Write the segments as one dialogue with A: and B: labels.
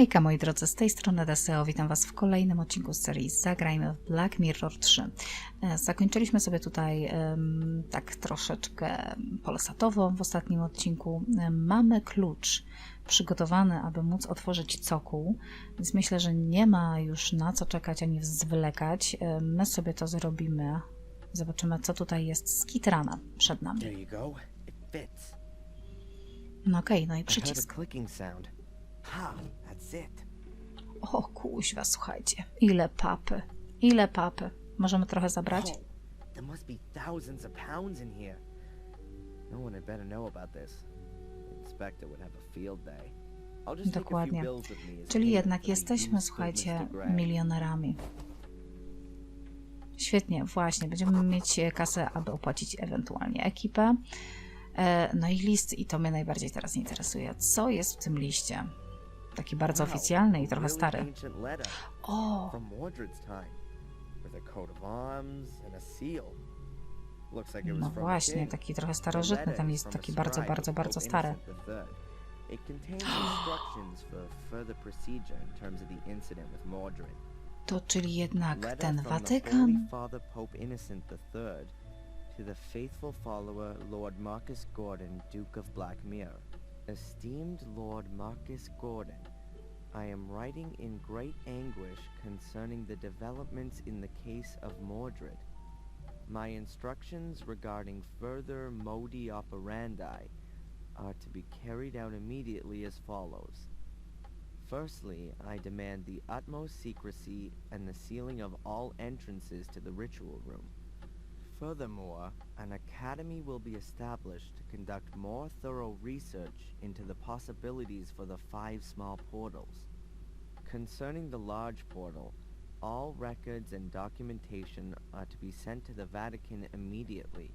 A: Hejka moi drodzy, z tej strony Deseo, witam Was w kolejnym odcinku z serii Zagrajmy w Black Mirror 3. Zakończyliśmy sobie tutaj tak troszeczkę polsatowo w ostatnim odcinku. Mamy klucz przygotowany, aby móc otworzyć cokół, więc myślę, że nie ma już na co czekać ani zwlekać. My sobie to zrobimy. Zobaczymy, co tutaj jest skitrane przed nami. No okej, no i przycisk. O kuźwa, słuchajcie, ile papy, ile papy. Możemy trochę zabrać? Dokładnie. Czyli jednak jesteśmy, słuchajcie, milionerami. Świetnie, właśnie, będziemy mieć kasę, aby opłacić ewentualnie ekipę. No i list, i to mnie najbardziej teraz interesuje. Co jest w tym liście? Taki bardzo oficjalny i trochę stary. O! No właśnie, taki trochę starożytny, ten list taki bardzo, bardzo, bardzo stary. To czyli jednak ten Watykan?
B: To the faithful follower, Lord Marcus Gordon, Duke of Black Mirror. Esteemed Lord Marcus Gordon, I am writing in great anguish concerning the developments in the case of Mordred. My instructions regarding further modus operandi are to be carried out immediately as follows. Firstly, I demand the utmost secrecy and the sealing of all entrances to the ritual room. Furthermore, an academy will be established to conduct more thorough research into the possibilities for the 5 small portals. Concerning the large portal, all records and documentation are to be sent to the Vatican immediately,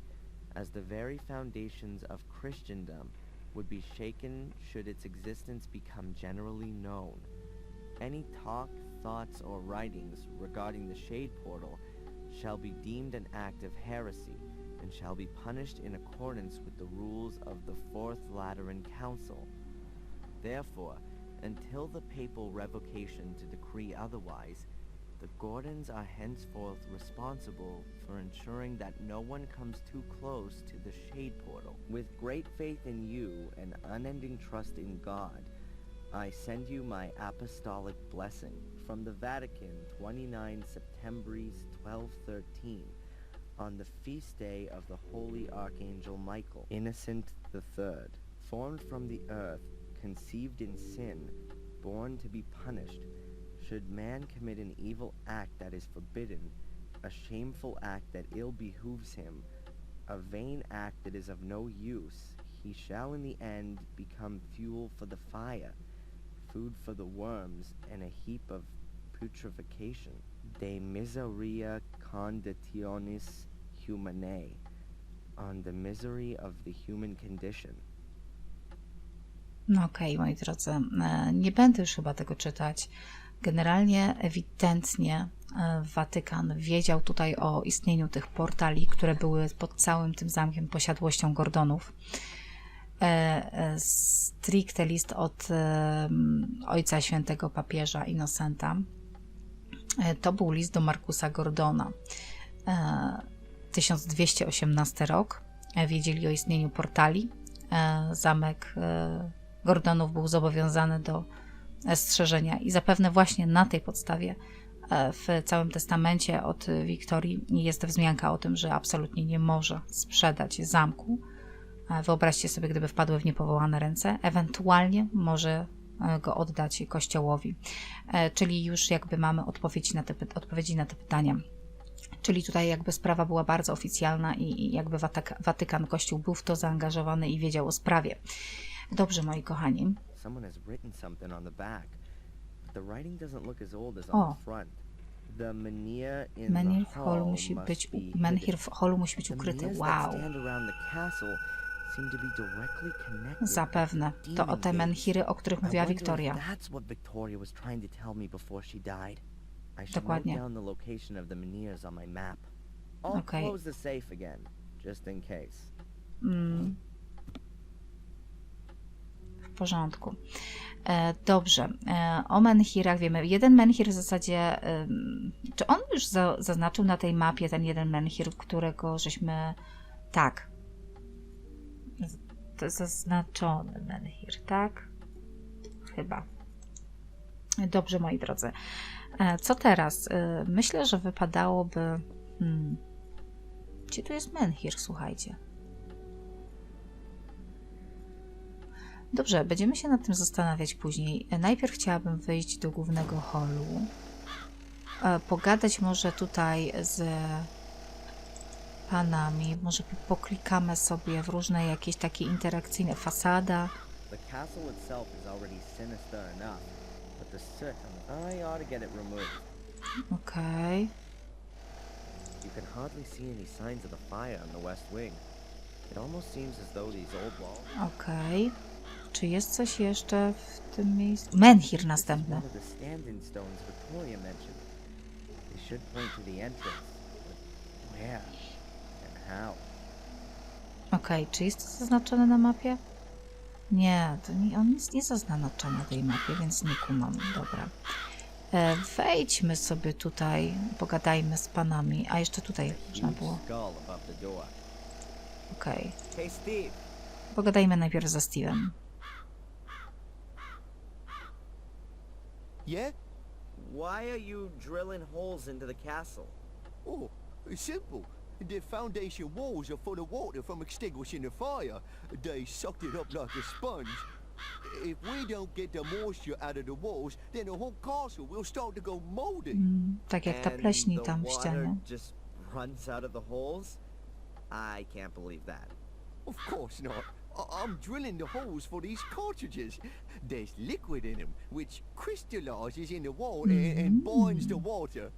B: as the very foundations of Christendom would be shaken should its existence become generally known. Any talk, thoughts, or writings regarding the Shade Portal shall be deemed an act of heresy, and shall be punished in accordance with the rules of the Fourth Lateran Council. Therefore, until the papal revocation to decree otherwise, the Gordons are henceforth responsible for ensuring that no one comes too close to the Shade Portal. With great faith in you and unending trust in God, I send you my apostolic blessing from the Vatican, 29 Septembris 1213, on the feast day of the Holy Archangel Michael, Innocent III, formed from the earth, conceived in sin, born to be punished. Should man commit an evil act that is forbidden, a shameful act that ill behooves him, a vain act that is of no use, he shall in the end become fuel for the fire, food for the worms, and a heap of putrefaction. De miseria conditionis humanae, on the misery of the human condition.
A: No okej, moi drodzy, nie będę już chyba tego czytać. Generalnie, ewidentnie Watykan wiedział tutaj o istnieniu tych portali, które były pod całym tym zamkiem posiadłością Gordonów. Stricte list od Ojca Świętego Papieża Innocenta. To był list do Marcusa Gordona. 1218 rok. Wiedzieli o istnieniu portali. Zamek Gordonów był zobowiązany do strzeżenia i zapewne właśnie na tej podstawie w całym testamencie od Wiktorii jest wzmianka o tym, że absolutnie nie może sprzedać zamku. Wyobraźcie sobie, gdyby wpadły w niepowołane ręce, ewentualnie może go oddać Kościołowi. Czyli już jakby mamy odpowiedzi na te pytania. Czyli tutaj jakby sprawa była bardzo oficjalna i jakby Watykan, Kościół był w to zaangażowany i wiedział o sprawie. Dobrze, moi kochani. O! Menhir w holu musi być ukryty. Wow! Zapewne. To o te menhiry, o których mówiła Wiktoria. Dokładnie. Okej. W porządku. Dobrze, o menhirach wiemy. Jeden menhir w zasadzie, czy on już zaznaczył na tej mapie ten jeden menhir, którego żeśmy, tak, to jest zaznaczony menhir, tak? Chyba. Dobrze, moi drodzy. Co teraz? Myślę, że wypadałoby, gdzie tu jest menhir, słuchajcie. Dobrze, będziemy się nad tym zastanawiać później. Najpierw chciałabym wyjść do głównego holu. Pogadać może tutaj z panami. Może poklikamy sobie w różne jakieś takie interakcyjne fasada.
B: The castle itself is already sinister enough, but the soot, I ought to get it removed.
A: Okej.
B: You can hardly see any signs of the fire on the west wing. It almost seems as though these old walls...
A: Okej. Czy jest coś jeszcze w tym miejscu? Menhir następny.
B: One of the stand-in stones Victoria mentioned. They should point to the entrance, but where and how?
A: Okej, czy jest to zaznaczone na mapie? Nie, to nie, on jest nie zaznaczony na tej mapie, więc nie kumam. Dobra. Wejdźmy sobie tutaj, pogadajmy z panami. A jeszcze tutaj można było. Okej.
B: Hey Steve.
A: Pogadajmy najpierw ze Steve'em.
C: Yeah?
B: Why are you drilling holes into the castle?
C: Oh, it's simple. The foundation walls are full of water from extinguishing the fire. They sucked it up like a sponge. If we don't get the moisture out of the walls, then the whole castle will start to go moldy.
A: Tak jak ta
B: And
A: pleśń
B: the
A: tam w
B: water
A: ścianie.
B: just runs out of the holes? I can't believe that.
C: Of course not. I'm drilling the holes for these cartridges. There's liquid in them, which crystallizes in the wall and binds the water.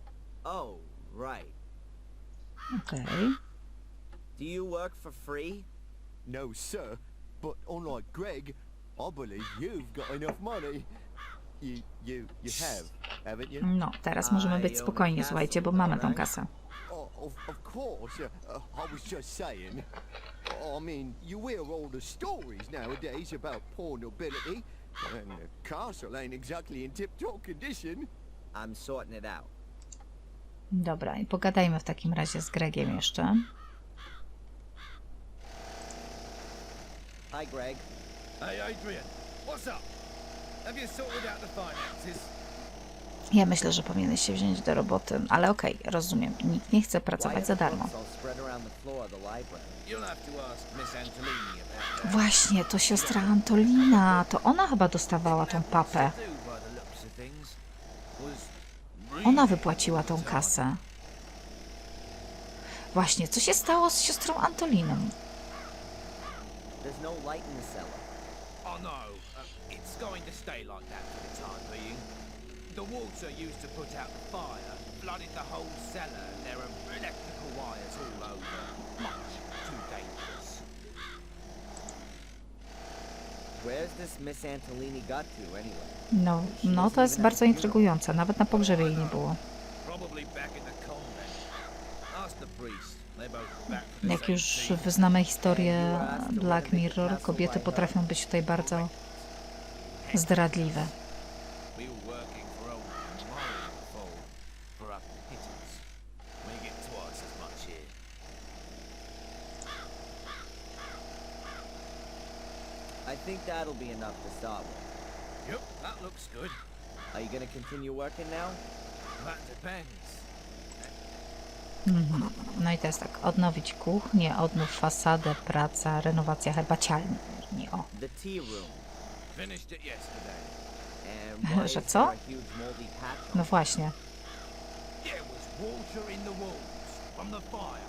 B: Oh, right.
A: Okej.
B: Do you work for free?
C: No, sir. But unlike Greg, I believe you've got enough money. You have, haven't you?
A: No, teraz możemy być spokojni, słuchajcie, bo mamy tą kasę.
C: Of course. I was just saying. I mean, you hear all the stories nowadays about poor nobility, and the castle ain't exactly in tip-top condition.
B: I'm sorting it out.
A: Dobra, i pogadajmy w takim razie z Gregiem jeszcze.
B: Hi, Greg.
D: Hey Adrian, what's up? Have you sorted out the finances?
A: Ja myślę, że powinieneś się wziąć do roboty, ale okej, rozumiem. Nikt nie chce pracować za darmo.
D: You'll have to ask Miss Antolini about that.
A: Właśnie, to siostra Antolina. To ona chyba dostawała tą papę.
D: Do by the looks of things was
A: Ona wypłaciła tą kasę. Właśnie, co się stało z siostrą Antoliną?
B: There's no light in the cellar.
D: Oh no, it's going to stay like that for the time being. The water used to put out the fire flooded the whole cellar. There are electrical wires all over. Much too dangerous.
B: Where's this Miss Antolini got to anyway?
A: No to jest bardzo intrygujące. Nawet na pogrzebie jej nie było.
D: Probably back in the convent. Ask the priest. They're both back for the
A: Jak
D: same
A: już
D: thing.
A: znamy historię Black Mirror, kobiety potrafią być tutaj bardzo zdradliwe.
D: We were working for old Murray for a pittance. We get twice as much here.
B: I think that'll be enough to start with.
D: Yep, that looks good.
B: Are you gonna continue working now?
D: That depends.
A: No i teraz tak, odnowić kuchnię, odnów fasadę, praca, renowacja herbacialni. O.
B: The tea room.
D: Finished it yesterday.
B: And why
A: Że
B: is
A: co?
B: there a huge moldy patch on
A: No
B: it?
A: właśnie.
D: There was water in the walls from the fire.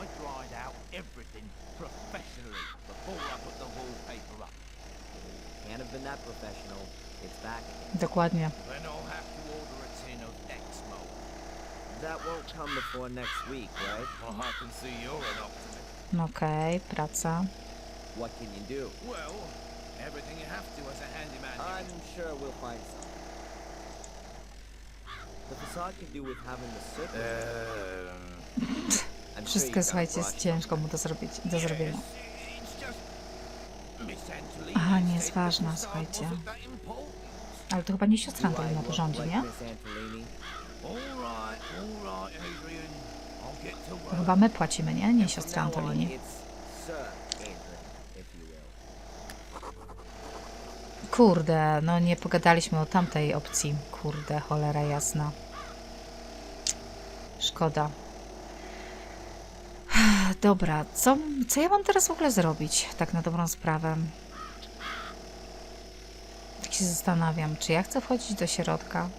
D: I dried out everything professionally before I put the wallpaper up.
B: Can't have been that professional. It's back again.
A: Dokładnie.
D: Then I'll have to order a tin of Exmo.
B: That won't come before next week, right?
D: Well, I can see you're an optimist.
A: Okej, praca.
B: What can you do?
D: Well, everything you have to as a handyman.
B: I'm sure we'll find some. The facade could do with having the soot. I'm sure
A: Wszystko,
B: you got
A: słuchajcie,
B: brush
A: jest ciężko mu do zrobienia.
D: It's just Miss Antolini
A: Aha, nie jest
D: said the
A: ważna,
D: facade
A: słuchajcie.
D: wasn't that important.
A: Ale to chyba nie siostra Antolina to rządzi, nie?
B: Miss Antolini?
D: All right, Adrian. I'll get to
A: To
D: work.
A: chyba my płacimy, nie? Nie
B: From
A: siostra
B: now on,
A: Antolini.
B: it's Sir Adrian, if you will.
A: Kurde, no nie pogadaliśmy o tamtej opcji. Kurde, cholera jasna. Szkoda. Dobra, co ja mam teraz w ogóle zrobić? Tak na dobrą sprawę. Tak się zastanawiam, czy ja chcę wchodzić do środka?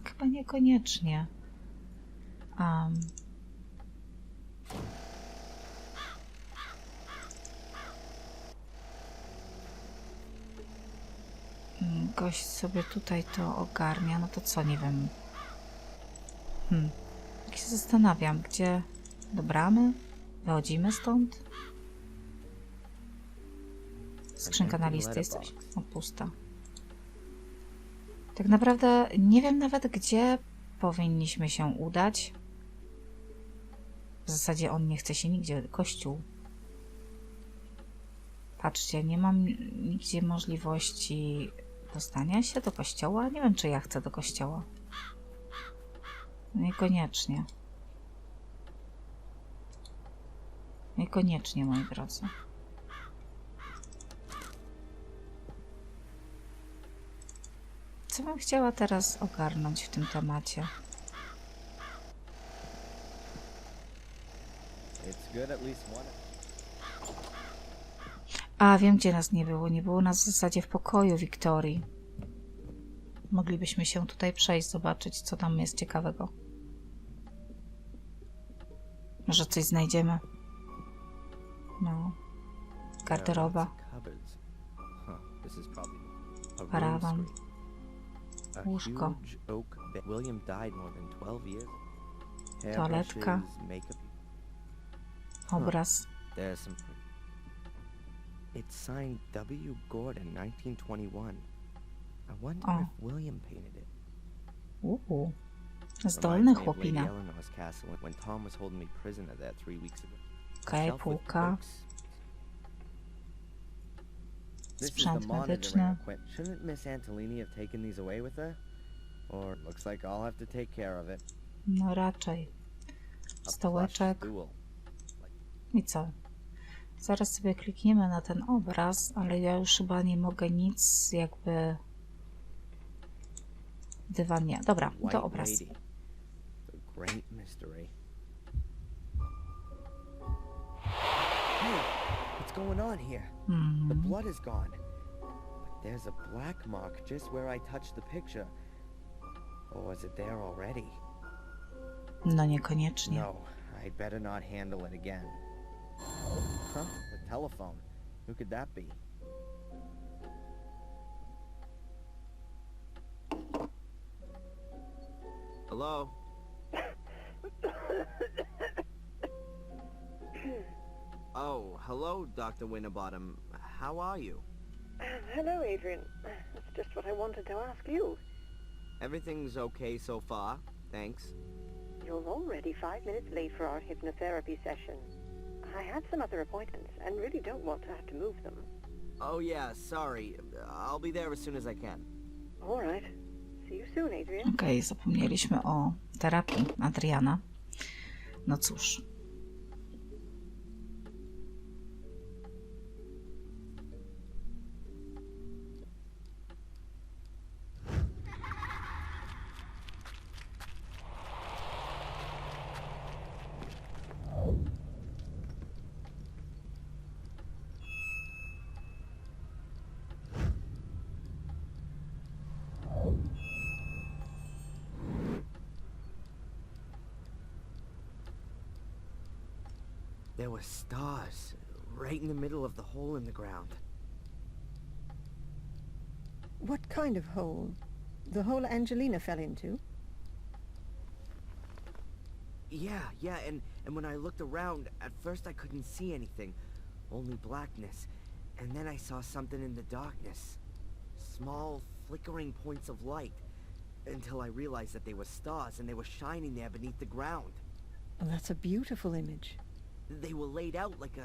A: Chyba niekoniecznie. Gość sobie tutaj to ogarnia, no to co, nie wiem. Tak się zastanawiam, gdzie do bramy? Wychodzimy stąd? Skrzynka na listy jest coś? O, pusta. Tak naprawdę nie wiem nawet, gdzie powinniśmy się udać. W zasadzie on nie chce się nigdzie. Kościół. Patrzcie, nie mam nigdzie możliwości dostania się do kościoła. Nie wiem, czy ja chcę do kościoła. Niekoniecznie. Niekoniecznie, moi drodzy. Co bym chciała teraz ogarnąć w tym temacie?
B: It's good at least one.
A: A, wiem, gdzie nas nie było. Nie było nas w zasadzie w pokoju Wiktorii. Moglibyśmy się tutaj przejść, zobaczyć, co tam jest ciekawego. Może coś znajdziemy. No. Garderoba.
B: Cupboards. Huh, this is probably a room
A: Parawan.
B: screen. A
A: Łóżko.
B: huge oak bed. William died more than 12 years.
A: Toaletka.
B: Hairbrushes, makeup.
A: Obraz.
B: There's some. It's signed W. Gordon, 1921. I wonder
A: Oh.
B: if William painted it.
A: Zdolny
B: Reminds me of Lady
A: chłopina.
B: Eleanor's castle when Tom was holding me prisoner there 3 weeks ago. A
A: Okej,
B: shelf with
A: półka.
B: books. This is the
A: Sprzęt
B: monitoring
A: medyczny.
B: equipment. Shouldn't Miss Antolini have taken these away with her? Or looks like I'll have to take care of it.
A: No raczej.
B: A plush
A: Stołeczek.
B: stool.
A: I co? Zaraz sobie klikniemy na ten obraz, ale ja już chyba nie mogę nic jakby... Dywan nie. Dobra,
B: White
A: to obraz.
B: lady. The great mystery. Hey, what's going on here? The blood is gone. But there's a black mark just where I touched the picture. Or was it there already?
A: No niekoniecznie.
B: No, I'd better not handle it again. Huh? The telephone. Who could that be? Hello? Oh, hello, Dr. Winterbottom. How are you?
E: Hello, Adrian. That's just what I wanted to ask you.
B: Everything's okay so far, thanks.
E: You're already 5 minutes late for our hypnotherapy session. I had some other appointments and really don't want to have to move them.
B: Oh yeah, sorry. I'll be there as soon as I can.
E: All right. See you soon, Adrian.
A: Okej, zapomnieliśmy o terapii Adriana. No cóż.
B: There were stars right in the middle of the hole in the ground.
E: What kind of hole? The hole Angelina fell into?
B: Yeah, and when I looked around, at first I couldn't see anything, only blackness. And then I saw something in the darkness. Small, flickering points of light. Until I realized that they were stars and they were shining there beneath the ground.
E: Well, that's a beautiful image.
B: They were laid out like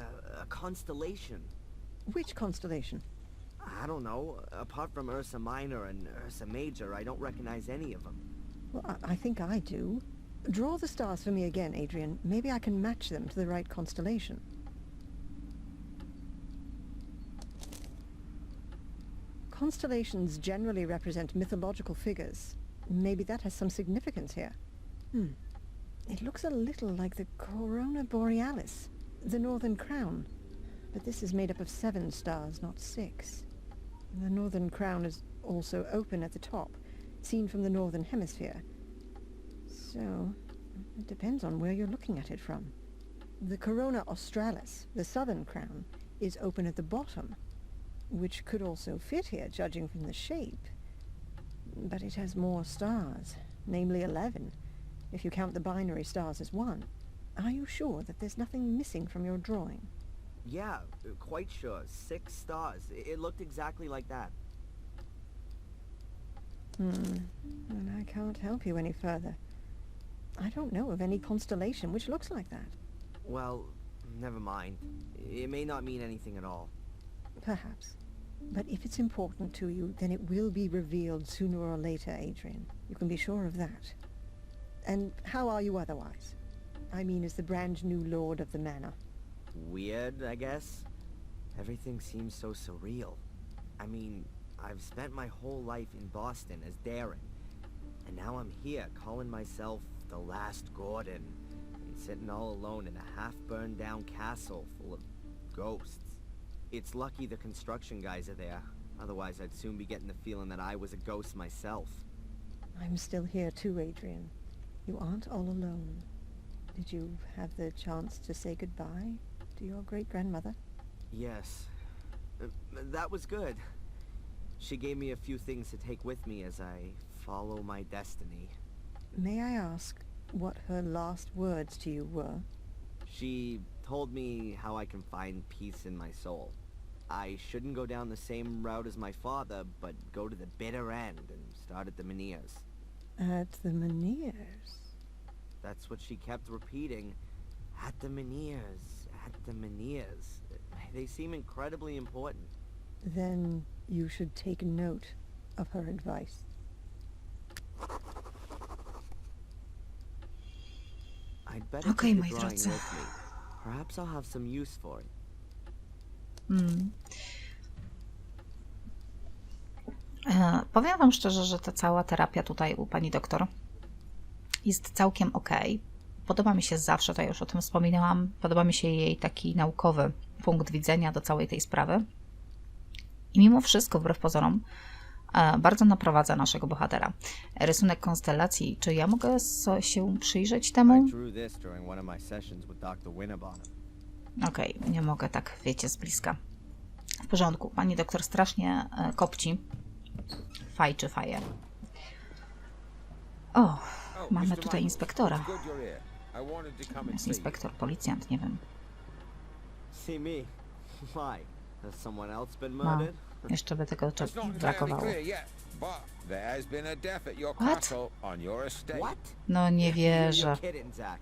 B: a constellation.
F: Which constellation?
B: I don't know. Apart from Ursa Minor and Ursa Major, I don't recognize any of them.
F: Well, I think I do. Draw the stars for me again, Adrian. Maybe I can match them to the right constellation. Constellations generally represent mythological figures. Maybe that has some significance here. It looks a little like the Corona Borealis, the Northern Crown. But this is made up of 7 stars, not 6. The Northern Crown is also open at the top, seen from the Northern Hemisphere. So, it depends on where you're looking at it from. The Corona Australis, the Southern Crown, is open at the bottom, which could also fit here, judging from the shape. But it has more stars, namely 11, if you count the binary stars as 1. Are you sure that there's nothing missing from your drawing?
B: Yeah, quite sure. 6 stars. It looked exactly like that.
F: And I can't help you any further. I don't know of any constellation which looks like that.
B: Well, never mind. It may not mean anything at all.
F: Perhaps. But if it's important to you, then it will be revealed sooner or later, Adrian. You can be sure of that. And how are you otherwise? I mean, as the brand new lord of the manor.
B: Weird, I guess. Everything seems so surreal. I mean, I've spent my whole life in Boston as Darren, and now I'm here calling myself the last Gordon, and sitting all alone in a half-burned down castle full of ghosts. It's lucky the construction guys are there, otherwise I'd soon be getting the feeling that I was a ghost myself.
F: I'm still here too, Adrian. You aren't all alone. Did you have the chance to say goodbye to your great-grandmother?
B: Yes. That was good. She gave me a few things to take with me as I follow my destiny.
F: May I ask what her last words to you were?
B: She told me how I can find peace in my soul. I shouldn't go down the same route as my father, but go to the bitter end and start at the Menhirs.
F: At the Menhirs?
B: That's what she kept repeating. At the Menhirs, at the Menhirs. They seem incredibly important.
F: Then you should take note of her advice.
B: I'd better
A: Okej,
B: take
A: moi
B: the drawing
A: drodzy.
B: with me. Perhaps I'll have some use for it.
A: Powiem wam szczerze, że ta cała terapia tutaj u pani doktor jest całkiem okej. Podoba mi się zawsze, to ja już o tym wspominałam, podoba mi się jej taki naukowy punkt widzenia do całej tej sprawy. I mimo wszystko, wbrew pozorom, bardzo naprowadza naszego bohatera. Rysunek konstelacji, czy ja mogę się przyjrzeć temu?
B: I drew this during one of my sessions with Dr. Winterbottom.
A: Okej, nie mogę tak, wiecie, z bliska. W porządku, pani doktor strasznie kopci. Fajczy faje. O, mamy tutaj inspektora. Jest inspektor, policjant, nie wiem.
B: See me? Why? Has someone else been
A: No,
B: murdered?
A: jeszcze by tego
G: It's not entirely
A: brakowało.
G: clear yet, but there has been a death at your
A: What?
G: castle on your estate.
B: What?
A: No nie
B: You're
A: wierzę.
B: kidding, Zach.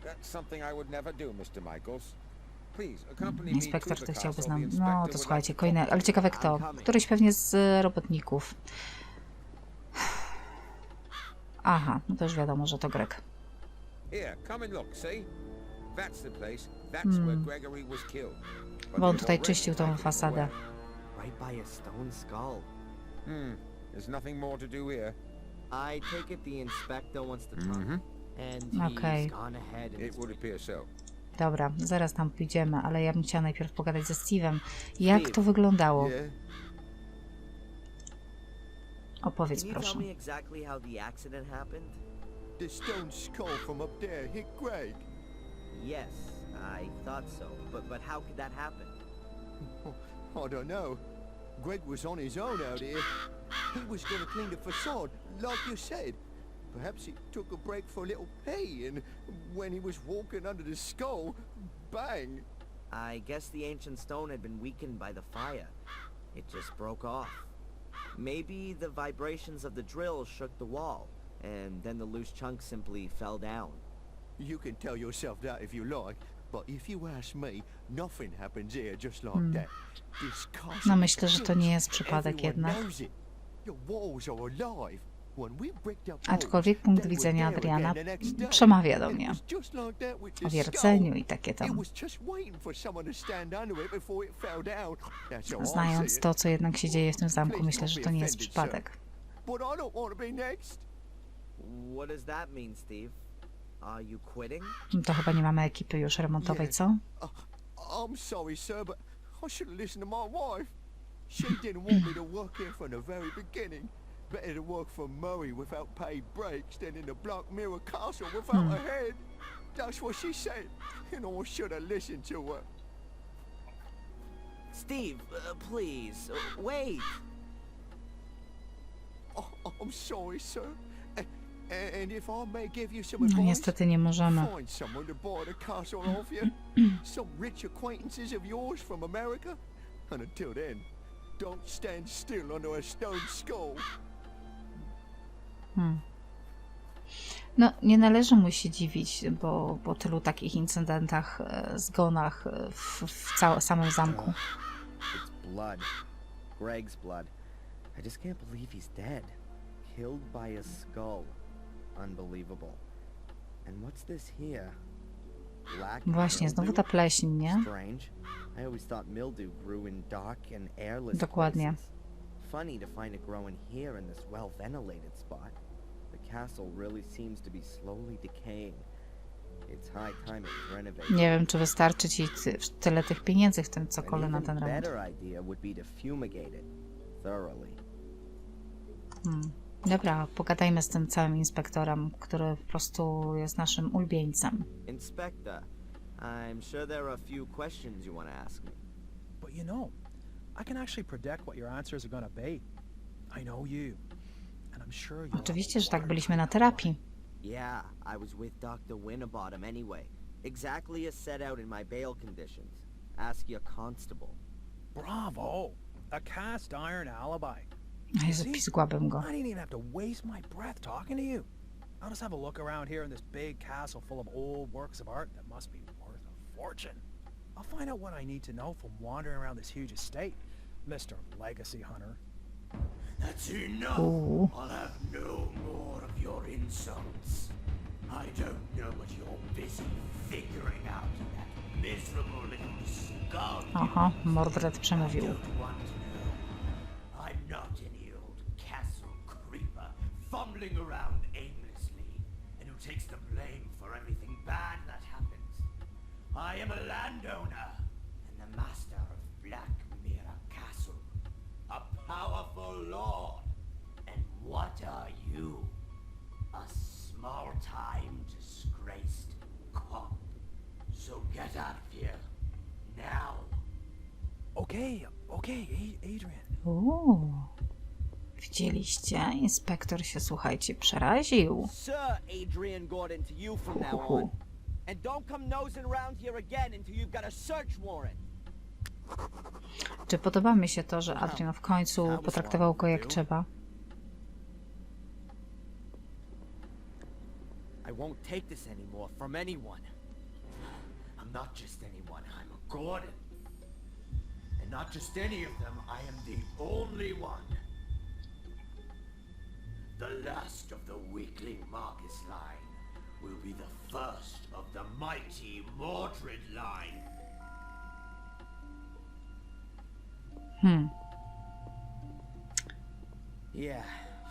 G: That's something I would never do, Mr. Michaels. Please, accompany me to
A: Inspektor
G: the
A: to chciałby
G: castle.
A: z
G: The
A: nami.
G: inspector
A: No
G: would
A: to
G: like
A: słuchajcie,
G: to
A: kolejny, ale ciekawe kto. Któryś pewnie z robotników. Aha, no to już wiadomo, że to Greg.
G: Here, come and look, see? That's the place. That's where Gregory was killed. But
A: Bo on
G: there's
A: tutaj
G: already
A: czyścił tą
G: light in the
A: fasadę.
G: way.
B: Right by a stone skull.
G: There's nothing more to do here.
B: I take it the inspector wants to talk. And
A: Okay.
B: he's gone ahead and...
G: It would appear so.
A: Dobra, zaraz tam pójdziemy, ale ja bym chciała najpierw pogadać ze Steve'em. Jak to wyglądało?
C: Yeah.
A: Opowiedz
B: Can you tell
A: proszę.
B: me exactly how the accident happened?
C: The stone skull from up there hit Greg.
B: Yes, I thought so. But how could that happen?
C: I don't know. Greg was on his own out here. He was gonna clean the facade, like you said. Perhaps he took a break for a little pee, and when he was walking under the skull, bang!
B: I guess the ancient stone had been weakened by the fire. It just broke off. Maybe the vibrations of the drill shook the wall, and then the loose chunk simply fell down.
C: You can tell yourself that if you like, but if you ask me, nothing happens here just like that. This castle
A: No myślę, że to nie jest
C: is
A: przypadek
C: everyone
A: jednak.
C: knows it. The walls are alive. When we bricked up
A: Aczkolwiek
C: walls,
A: punkt
C: they were
A: widzenia
C: there
A: Adriana
C: again the next day.
A: przemawia do
C: It
A: mnie
C: was just like that with the
A: o
C: skull.
A: wierceniu i takie
C: It
A: tam.
C: was just waiting for someone to stand under it before it fell down. That's how I
A: Znając
C: see it.
A: to, co jednak się dzieje w tym zamku, myślę, że to nie jest przypadek.
C: But I don't want to be next.
B: What does that mean, Steve? Are you quitting?
A: To chyba nie mamy ekipy już remontowej, co?
C: I'm sorry, sir, but I should have listened to my wife. She didn't want me to work here from the very beginning. Better to work for Murray without paid breaks than in the Black Mirror Castle without a head. That's what she said, and I should have listened to her.
B: Steve, please, wait.
C: I'm sorry, sir. And if I may give you some
A: No
C: advice,
A: niestety nie możemy.
C: find someone to buy the castle off you. Some rich acquaintances of yours from America. And until then, don't stand still under a stone skull.
A: No, nie należy mu się dziwić, bo po tylu takich incydentach, zgonach w samym zamku.
B: It's blood. Greg's blood. I just can't believe he's dead. Killed by a skull. Unbelievable. And what's this here? Black
A: Właśnie, znowu ta pleśń, nie?
B: Strange. I always thought mildew grew in dark and airless
A: Dokładnie.
B: places. Funny to find it growing here in this well-ventilated spot. The castle really seems to be slowly decaying. It's high time it was renovated.
A: Nie wiem, czy wystarczy ci tyle tych pieniędzy w tym
B: An
A: cokole na ten
B: even
A: remont.
B: better idea would be to fumigate it thoroughly.
A: Dobra, pogadajmy z tym całym inspektorem, który po prostu jest naszym ulubieńcem.
B: Inspector, I'm sure there are a few questions you want to ask me.
H: But you know, I can actually predict what your answers are gonna be. I know you. And I'm sure you.
A: Oczywiście, że tak, byliśmy na terapii.
B: Yeah, I was with Dr. Winterbottom anyway. Exactly as set out in my bail conditions. Ask your constable.
H: Bravo! A cast iron alibi.
A: Jezu, pizgłabym go.
H: I didn't even have to waste my breath talking to you. I'll just have a look around here in this big castle full of old works of art that must be worth a fortune. I'll find out what I need to know from wandering around this huge estate, Mr. Legacy Hunter.
I: That's enough.
A: Uuu.
I: I'll have no more of your insults. I don't know what you're busy figuring out in that miserable little skull.
A: Aha, Mordred przemówił.
I: Don't want to know. I'm not any old castle creeper fumbling around aimlessly and who takes the blame for everything bad that happens. I am a landowner and the master of Black Mirror Castle, a powerful lord. And what are you? A small-time disgraced cop. So get out of here now.
H: Okay, Adrian.
A: Uuu. Widzieliście? Inspektor się, słuchajcie, przeraził.
B: Sir Adrian Gordon to you from now on. And don't come nosing around here again until you've got a search warrant.
A: Czy podoba mi się to, że Adrian w końcu potraktował go jak trzeba?
B: I won't take this anymore from anyone.
I: I'm not just anyone, I'm a Gordon. And not just any of them, I am the only one. The last of the weakling Marcus line will be the first of the mighty Mordred line.
B: Yeah,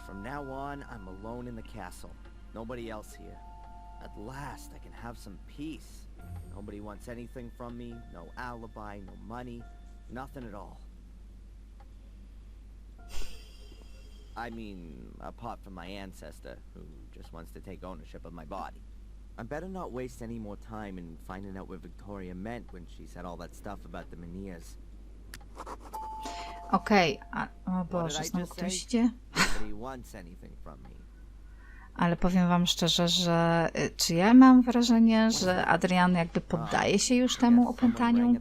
B: from now on, I'm alone in the castle. Nobody else here. At last, I can have some peace. Nobody wants anything from me, no alibi, no money, nothing at all. I mean, apart from my ancestor, who just wants to take ownership of my body. I better not waste any more time in finding out what Victoria meant when she said all that stuff about the Menhirs.
A: Okej, o Boże, znowu ktoś idzie?
B: Nobody wants anything from me.
A: Ale powiem wam szczerze, że czy ja mam wrażenie, że Adrian jakby poddaje się już temu opętaniu?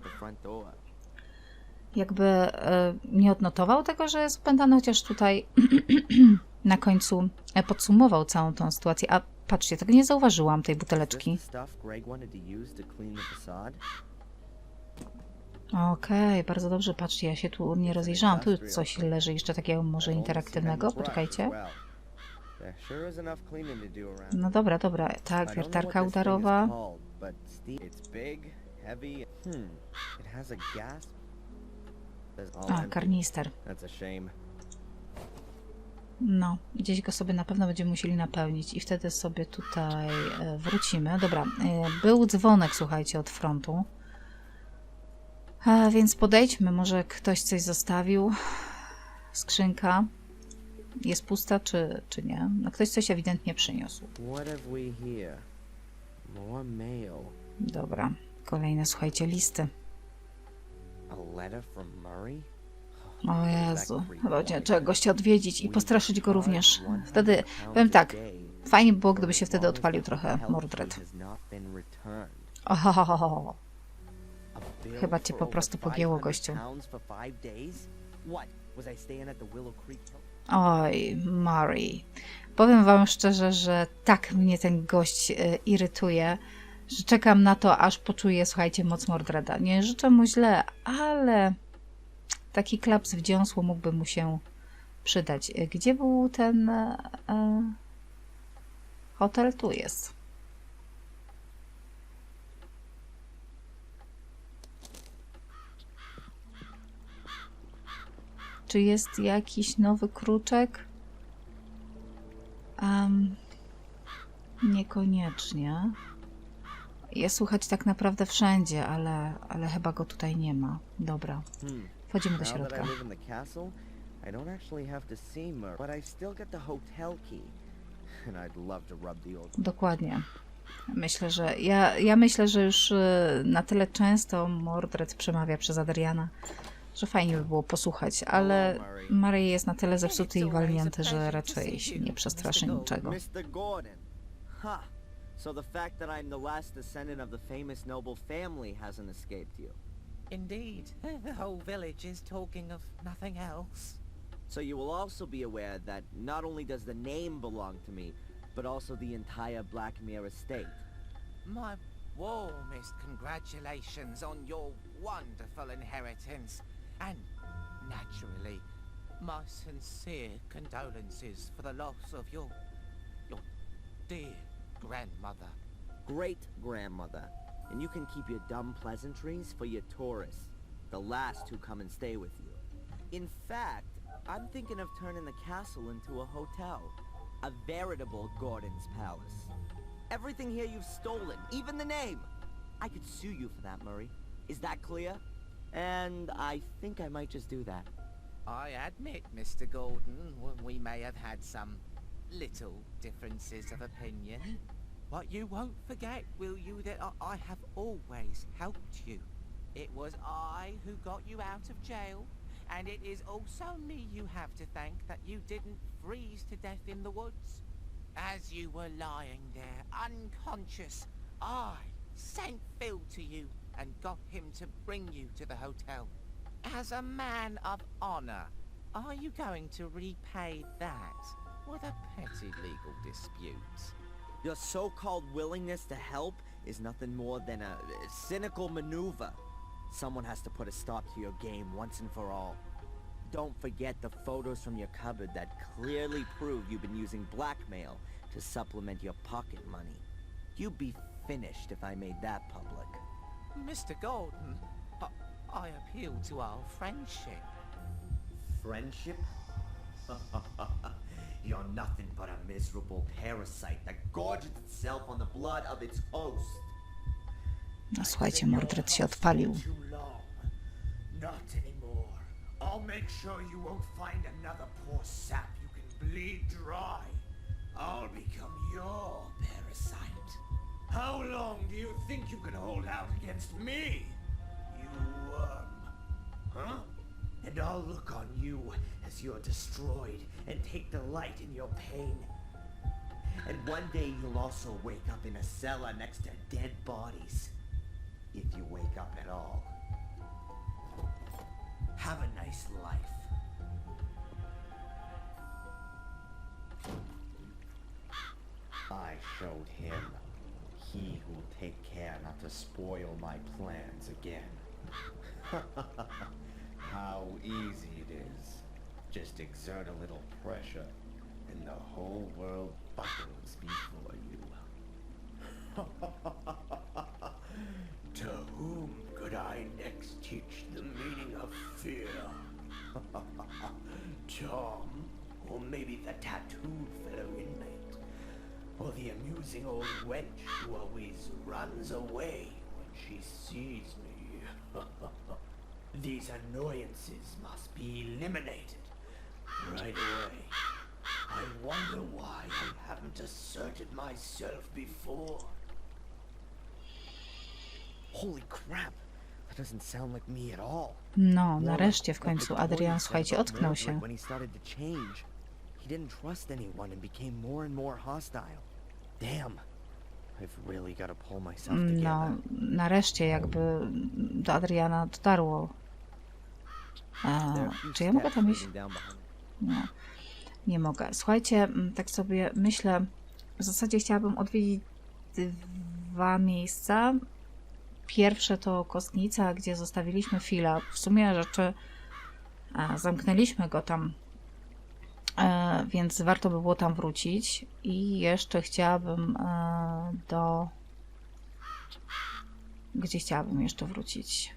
A: Jakby nie odnotował tego, że jest opętany, chociaż tutaj na końcu podsumował całą tą sytuację. A Patrzcie, tego nie zauważyłam, tej
B: Is this
A: buteleczki.
B: the stuff Greg wanted to use to clean the facade?
A: Okej, bardzo dobrze, patrzcie, ja się tu nie rozejrzałam. Tu coś leży jeszcze takiego może
B: I've only
A: interaktywnego,
B: seen any brush
A: poczekajcie.
B: as well. There sure is enough cleaning to do around
A: No dobra, dobra, tak,
B: I don't know
A: wiertarka
B: what this thing is
A: udarowa.
B: called, but it's big, heavy. It has a gas. It's all
A: A,
B: empty.
A: karnister.
B: That's a shame.
A: No, gdzieś go sobie na pewno będziemy musieli napełnić i wtedy sobie tutaj wrócimy. Dobra, był dzwonek, słuchajcie, od frontu. Więc podejdźmy, może ktoś coś zostawił. Skrzynka jest pusta, czy nie? No, ktoś coś ewidentnie przyniósł.
B: What have we here? More mail.
A: Dobra, kolejne, słuchajcie, listy.
B: A letter from Murray?
A: O Jezu, chyba trzeba gościa odwiedzić i postraszyć go również. Wtedy, powiem tak, fajnie by było, gdyby się wtedy odpalił trochę Mordred. Ohohoho. Chyba cię po prostu pogięło, gościu. Oj, Murray. Powiem wam szczerze, że tak mnie ten gość irytuje, że czekam na to, aż poczuję, słuchajcie, moc Mordreda. Nie życzę mu źle, ale taki klaps w dziąsło mógłby mu się przydać. Gdzie był ten hotel? Tu jest. Czy jest jakiś nowy kruczek? Niekoniecznie. Jest słuchać tak naprawdę wszędzie, ale chyba go tutaj nie ma. Dobra. Wchodzimy do środka. Dokładnie. Myślę, że ja myślę, że już na tyle często Mordred przemawia przez Adriana, że fajnie by było posłuchać, ale Murray jest na tyle zepsuty i walnięty, że raczej się nie przestraszy niczego.
B: Mr. Gordon. Ha. So the fact that I'm the last descendant of the famous noble family hasn't escaped you.
I: Indeed. The whole village is talking of nothing else.
B: So you will also be aware that not only does the name belong to me, but also the entire Blackmere estate.
D: My warmest congratulations on your wonderful inheritance. And, naturally, my sincere condolences for the loss of your dear grandmother.
B: Great-grandmother. And you can keep your dumb pleasantries for your tourists, the last who come and stay with you. In fact, I'm thinking of turning the castle into a hotel. A veritable Gordon's Palace. Everything here you've stolen, even the name. I could sue you for that, Murray. Is that clear? And I think I might just do that.
D: I admit, Mr. Gordon, we may have had some little differences of opinion. But you won't forget, will you, that I have always helped you. It was I who got you out of jail, and it is also me you have to thank that you didn't freeze to death in the woods. As you were lying there, unconscious, I sent Phil to you and got him to bring you to the hotel. As a man of honor, are you going to repay that with a petty legal dispute?
B: Your so-called willingness to help is nothing more than a cynical maneuver. Someone has to put a stop to your game once and for all. Don't forget the photos from your cupboard that clearly prove you've been using blackmail to supplement your pocket money. You'd be finished if I made that public.
D: Mr. Gordon, I appeal to our friendship.
I: Friendship? You're nothing but a miserable parasite that gorges itself on the blood of its host.
A: No słuchajcie, Mordred się odpalił.
I: Not anymore. I'll make sure you won't find another poor sap you can bleed dry. I'll become your parasite. How long do you think you can hold out against me, you worm? Huh? And I'll look on you as you're destroyed and take delight in your pain. And one day you'll also wake up in a cellar next to dead bodies. If you wake up at all. Have a nice life.
B: I
J: showed him. He who will take care not to spoil my plans again. How easy it is. Just exert a little pressure, and the whole world buckles before you.
I: To whom could I next teach the meaning of fear? Tom, or maybe the tattooed fellow inmate, or the amusing old wench who always runs away when she sees me. These annoyances must be eliminated right away. I wonder why I haven't asserted myself before.
B: Holy crap! That doesn't sound like me at all.
A: No, nareszcie w końcu Adrian, słuchajcie, ocknął się.
B: When he started to change, he didn't trust anyone and became more and more hostile. Damn. I've really got to pull myself together.
A: No, nareszcie jakby do Adriana dotarło. Czy ja mogę tam iść? Nie, nie mogę. Słuchajcie, tak sobie myślę, w zasadzie chciałabym odwiedzić 2 miejsca. Pierwsze to kostnica, gdzie zostawiliśmy Phila. W sumie rzeczy zamknęliśmy go tam, więc warto by było tam wrócić. I jeszcze chciałabym do... Gdzie chciałabym jeszcze wrócić?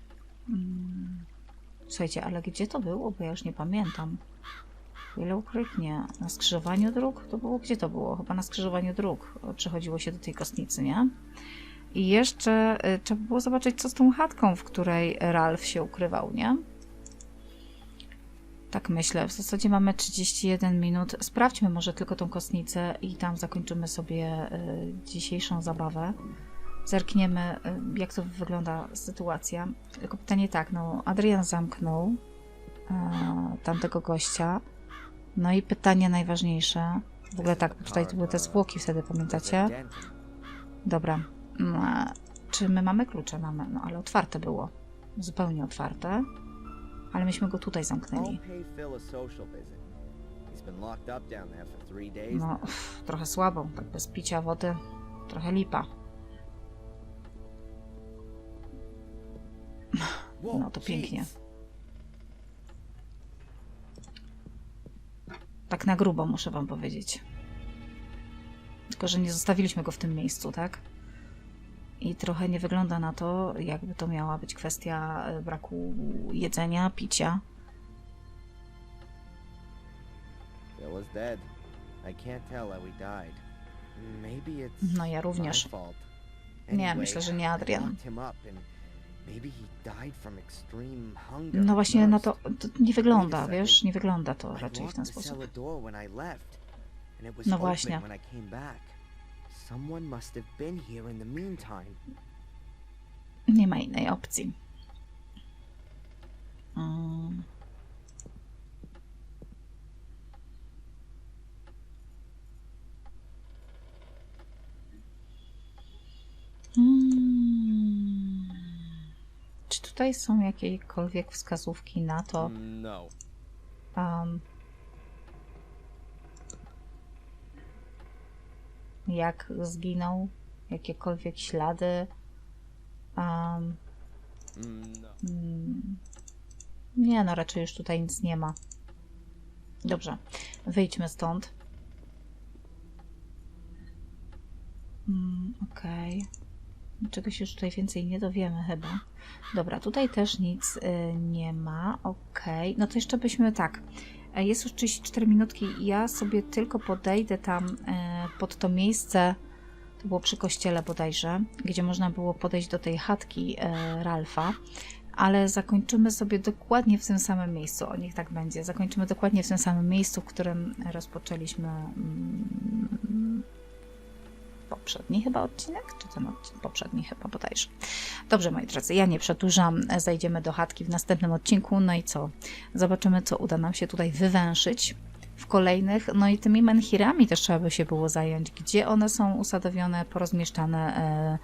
A: Słuchajcie, ale gdzie to było? Bo ja już nie pamiętam. Wiele ukrytnie. Na skrzyżowaniu dróg? To było? Gdzie to było? Chyba na skrzyżowaniu dróg przechodziło się do tej kostnicy, nie? I jeszcze trzeba było zobaczyć, co z tą chatką, w której Ralph się ukrywał, nie? Tak myślę. W zasadzie mamy 31 minut. Sprawdźmy może tylko tą kostnicę i tam zakończymy sobie dzisiejszą zabawę. Zerkniemy, jak to wygląda sytuacja. Tylko pytanie tak, no Adrian zamknął tamtego gościa. No i pytanie najważniejsze. W ogóle tak, bo tutaj to były te zwłoki wtedy, pamiętacie? Dobra. Czy my mamy klucze? Mamy, no ale otwarte było. Zupełnie otwarte. Ale myśmy go tutaj zamknęli. No, trochę słabo. Tak bez picia wody. Trochę lipa. No to pięknie. Tak na grubo muszę wam powiedzieć. Tylko, że nie zostawiliśmy go w tym miejscu, tak? I trochę nie wygląda na to, jakby to miała być kwestia braku jedzenia, picia. No ja również. Nie, myślę, że nie Adrian. No właśnie na to nie wygląda, wiesz? Nie wygląda to raczej w ten sposób. No właśnie. Nie ma innej opcji. Czy tutaj są jakiekolwiek wskazówki na to, jak zginął? Jakiekolwiek ślady? Nie, no raczej już tutaj nic nie ma. Dobrze, wyjdźmy stąd. Okej. Czegoś już tutaj więcej nie dowiemy chyba. Dobra, tutaj też nic nie ma. Okej. No to jeszcze byśmy tak. Jest już 34 minutki i ja sobie tylko podejdę tam pod to miejsce. To było przy kościele bodajże, gdzie można było podejść do tej chatki Ralpha. Ale zakończymy sobie dokładnie w tym samym miejscu. O, niech tak będzie. Zakończymy dokładnie w tym samym miejscu, w którym rozpoczęliśmy poprzedni chyba odcinek, czy ten odcinek? Poprzedni chyba bodajże. Dobrze, moi drodzy, ja nie przedłużam, zajdziemy do chatki w następnym odcinku, no i co? Zobaczymy, co uda nam się tutaj wywęszyć w kolejnych, no i tymi menhirami też trzeba by się było zająć, gdzie one są usadowione, porozmieszczane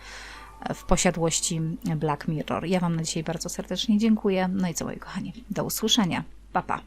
A: w posiadłości Black Mirror. Ja wam na dzisiaj bardzo serdecznie dziękuję, no i co, moi kochani, do usłyszenia, pa pa!